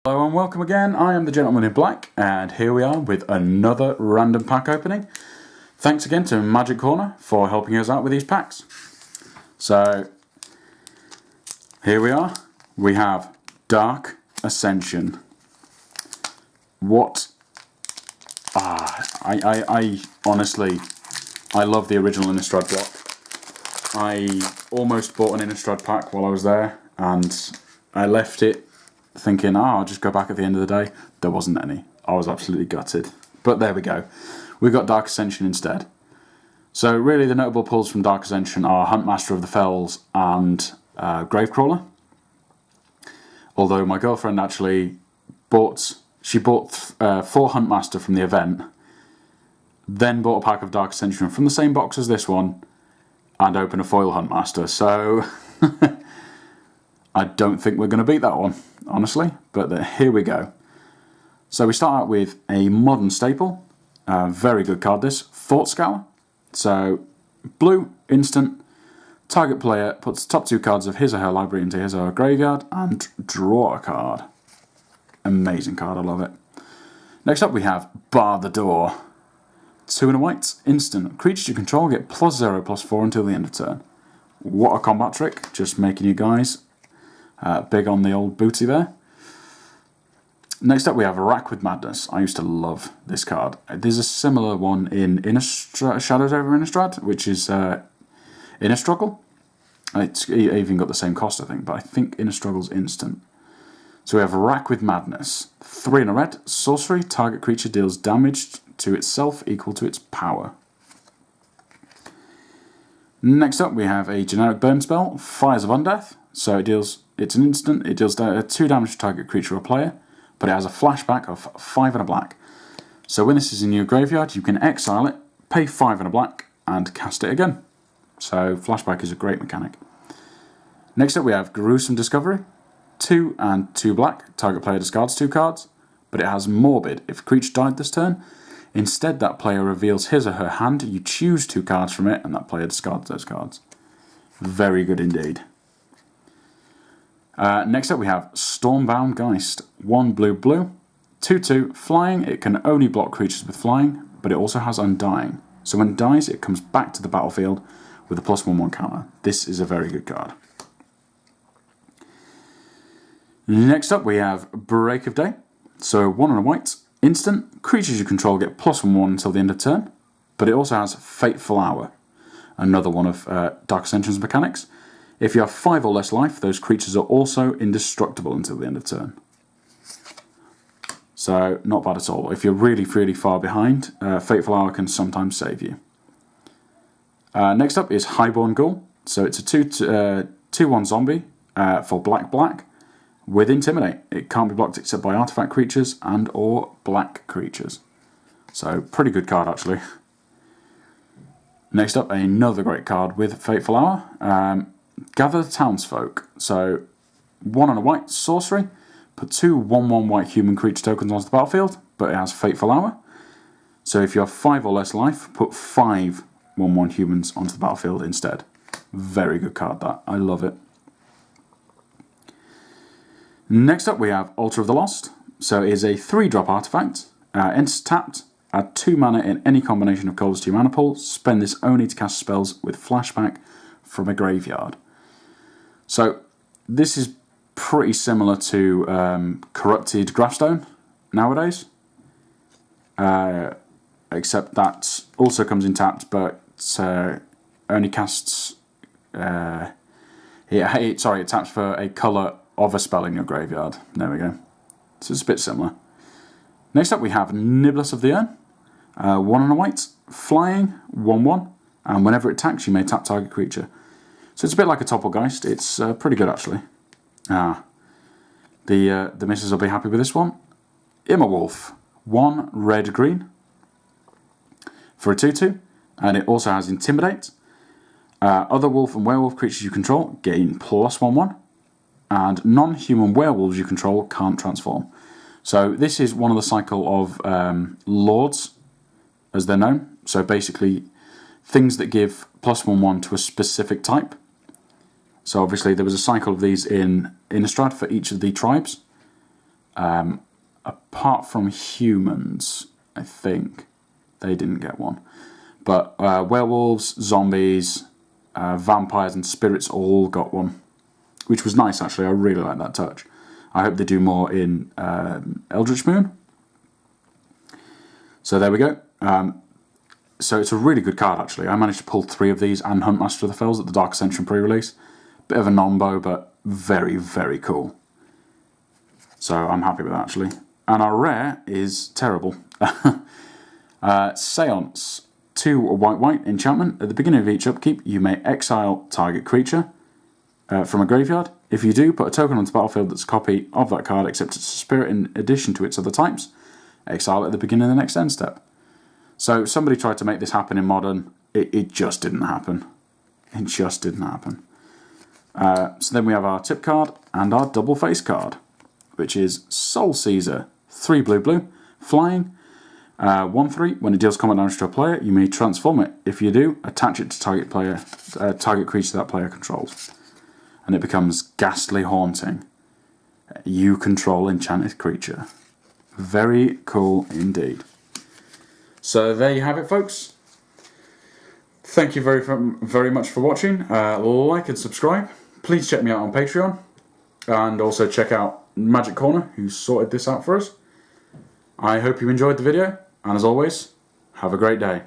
Hello and welcome again. I am the Gentleman in Black, and here we are with another random pack opening. Thanks again to Magic Corner for helping us out with these packs. So, here we are. We have Dark Ascension. What? I honestly, I love the original Innistrad block. I almost bought an Innistrad pack while I was there, and I left it thinking, I'll just go back at the end of the day. There wasn't any. I was absolutely gutted. But there we go. We got Dark Ascension instead. So really the notable pulls from Dark Ascension are Huntmaster of the Fells and Gravecrawler. Although my girlfriend actually bought 4 Huntmaster from the event, then bought a pack of Dark Ascension from the same box as this one, and opened a foil Huntmaster. So I don't think we're going to beat that one, honestly, but here we go. So we start out with a modern staple, very good card this, Thought Scour. So blue, instant, target player puts the top 2 cards of his or her library into his or her graveyard and draw a card. Amazing card, I love it. Next up we have Bar the Door. 2 and a white, instant, creatures you control get +0/+4 until the end of turn. What a combat trick, just making you guys big on the old booty there. Next up we have Rack with Madness. I used to love this card. There's a similar one in Shadows over Innistrad, which is Innistruggle. It's even got the same cost, I think, but I think Innistruggle's instant. So we have Rack with Madness. 3 and a red, sorcery, target creature deals damage to itself equal to its power. Next up we have a generic burn spell, Fires of Undeath. So it's an instant, it deals 2 damage to target creature or player, but it has a flashback of 5 and a black. So when this is in your graveyard, you can exile it, pay 5 and a black, and cast it again. So flashback is a great mechanic. Next up we have Gruesome Discovery. 2 and 2 black, target player discards 2 cards, but it has Morbid. If a creature died this turn, instead that player reveals his or her hand, you choose 2 cards from it, and that player discards those cards. Very good indeed. Next up we have Stormbound Geist. 1 blue, 2/2, flying. It can only block creatures with flying, but it also has Undying. So when it dies, it comes back to the battlefield with a +1/+1 counter. This is a very good card. Next up we have Break of Day. So 1 and a white, instant, creatures you control get +1/+1 until the end of turn, but it also has Fateful Hour, another one of Dark Ascension's mechanics. If you have 5 or less life, those creatures are also indestructible until the end of turn. So, not bad at all. If you're really far behind, Fateful Hour can sometimes save you. Next up is Highborn Ghoul. So it's a 2/1 zombie for black, with Intimidate. It can't be blocked except by artifact creatures and or black creatures. So, pretty good card actually. Next up, another great card with Fateful Hour. Gather the Townsfolk. So 1 and a white, sorcery. Put 2 1/1 white human creature tokens onto the battlefield, but it has Fateful Hour. So if you have 5 or less life, put 5 1/1 humans onto the battlefield instead. Very good card that. I love it. Next up we have Altar of the Lost. So it is a 3-drop artifact. Enters tapped. Add 2 mana in any combination of colors to your mana pool. Spend this only to cast spells with flashback from a graveyard. So this is pretty similar to Corrupted Graphstone nowadays, except that also comes in tapped, but only casts. It taps for a colour of a spell in your graveyard. There we go. So it's a bit similar. Next up we have Niblis of the Urn. 1 and a white, flying, 1/1, and whenever it attacks you may tap target creature. So it's a bit like a Topplegeist. It's pretty good actually. The missus will be happy with this one. Immerwolf. 1 red-green for a 2/2, and it also has Intimidate. Other wolf and werewolf creatures you control gain +1/+1, and non-human werewolves you control can't transform. So this is one of the cycle of lords, as they're known. So basically things that give +1/+1 to a specific type. So obviously there was a cycle of these in Innistrad for each of the tribes. Apart from humans, I think they didn't get one. But werewolves, zombies, vampires and spirits all got one, which was nice actually. I really like that touch. I hope they do more in Eldritch Moon. So there we go. So it's a really good card actually. I managed to pull 3 of these and Huntmaster of the Fells at the Dark Ascension pre-release. Bit of a non-bow, but very, very cool. So I'm happy with that actually. And our rare is terrible. Seance. 2 white enchantment. At the beginning of each upkeep, you may exile target creature from a graveyard. If you do, put a token onto the battlefield that's a copy of that card, except it's a spirit in addition to its other types. Exile it at the beginning of the next end step. So somebody tried to make this happen in Modern. It just didn't happen. It just didn't happen. So then we have our tip card and our double face card, which is Soul Seizer. 3 blue, flying. 1/3. When it deals combat damage to a player, you may transform it. If you do, attach it to target creature that player controls, and it becomes Ghastly Haunting. You control enchanted creature. Very cool indeed. So there you have it, folks. Thank you very much for watching. Like and subscribe. Please check me out on Patreon, and also check out Magic Corner, who sorted this out for us. I hope you enjoyed the video, and as always, have a great day.